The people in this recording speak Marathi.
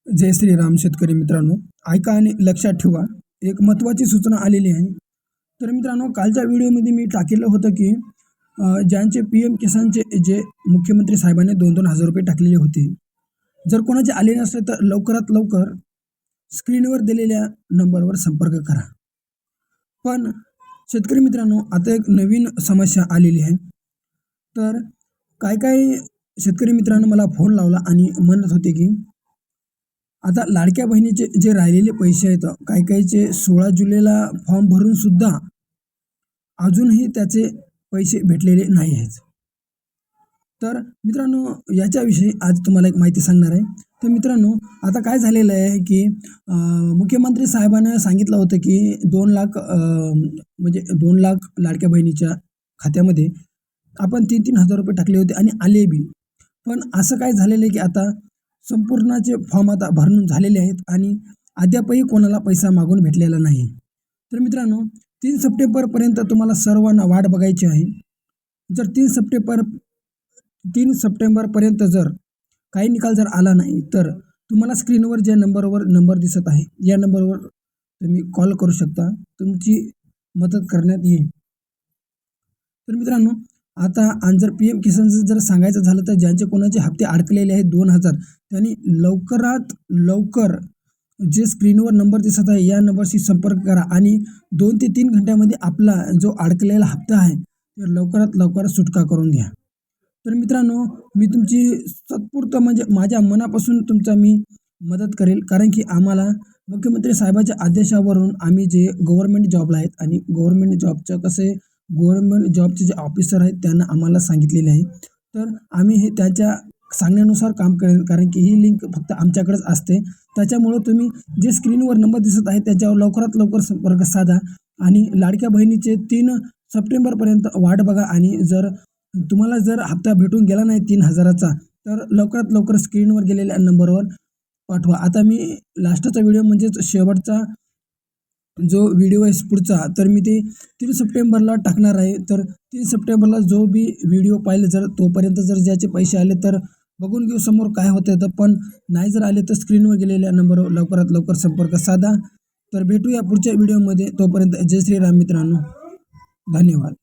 जय श्रीराम शेतकरी मित्रांनो, ऐका आणि लक्षात ठेवा. एक महत्त्वाची सूचना आलेली आहे. तर मित्रांनो, कालच्या व्हिडिओमध्ये मी टाकलेलं होतं की ज्यांचे PM किसानचे जे मुख्यमंत्री साहेबांनी 2-2 हजार रुपये टाकलेले होते, जर कोणाचे आले नसले तर लवकरात लवकर स्क्रीनवर दिलेल्या नंबरवर संपर्क करा. पण शेतकरी मित्रांनो, आता एक नवीन समस्या आलेली आहे. तर काही शेतकरी मित्रांनो मला फोन लावला आणि म्हणत होते की आता लाडक्या बहिणीचे जे राहिलेले पैसे आहेत, काहीचे 16 जुलैला फॉर्म भरून सुद्धा अजूनही त्याचे पैसे भेटलेले नाही आहेत. तर मित्रांनो, याच्याविषयी आज तुम्हाला एक माहिती सांगणार आहे. तर मित्रांनो, आता काय झालेलं आहे की मुख्यमंत्री साहेबांनी सांगितलं होतं की 2 लाख म्हणजे 2 लाख लाडक्या बहिणीच्या खात्यामध्ये आपण 3-3 हजार रुपये टाकले होते आणि आले बी. पण असं काय झालेलं आहे की आता संपूर्णचे फॉर्म आता भरून झालेले आहेत आणि अद्यापही कोणाला पैसा मागून भेटलेला नाही. तर मित्रांनो, 3 सप्टेंबरपर्यंत तुम्हाला सर्वांना वाट बघायची आहे. जर 3 सप्टेंबरपर्यंत जर काही निकाल जर आला नाही तर तुम्हाला स्क्रीनवर ज्या नंबर दिसत आहे या नंबरवर तुम्ही कॉल करू शकता. तुमची मदत करण्यात येईल. तर मित्रांनो, आता आणि जर PM किसानचं जर सांगायचं झालं तर ज्यांचे कोणाचे हप्ते अडकलेले आहेत 2,000, त्यांनी लवकरात लवकर जे स्क्रीनवर नंबर दिसत आहे या नंबरशी संपर्क करा आणि 2 ते 3 घंट्यामध्ये आपला जो अडकलेला हप्ता आहे तो लवकरात लवकर सुटका करून घ्या. तर मित्रांनो, मी तुमची सत्पूर्ण म्हणजे माझ्या मनापासून तुमचा मी मदत करेल, कारण की आम्हाला मुख्यमंत्री साहेबांच्या आदेशावरून आम्ही जे गव्हर्नमेंट जॉबला आहेत आणि गव्हर्नमेंट जॉबचं कसे गव्हर्नमेंट जॉबचे जे ऑफिसर आहेत त्यांना आम्हाला सांगितलेले आहे. तर आम्ही हे त्यांच्या सांगण्यानुसार काम करेल, कारण की ही लिंक फक्त आमच्याकडेच असते. त्याच्यामुळं तुम्ही जे स्क्रीनवर नंबर दिसत आहे त्याच्यावर लवकरात लवकर संपर्क साधा आणि लाडक्या बहिणीचे 3 सप्टेंबरपर्यंत वाट बघा आणि जर तुम्हाला जर हप्ता भेटून गेला नाही 3,000चा तर लवकरात लवकर स्क्रीनवर गेलेल्या नंबरवर पाठवा. आता मी लास्टचा व्हिडिओ म्हणजेच शेवटचा जो व्हिडिओ आहे पुढचा, तर मी ते 3 सप्टेंबरला टाकणार आहे. तर 3 सप्टेंबरला जो बी व्हिडिओ पाहिले जर तोपर्यंत जर ज्याचे पैसे आले तर बघून घेऊ समोर काय होतं. तर पण नाही जर आले तर स्क्रीनवर गेलेल्या नंबरवर लवकरात लवकर संपर्क साधा. तर भेटूया पुढच्या व्हिडिओमध्ये. तोपर्यंत जय श्रीराम मित्रांनो, धन्यवाद.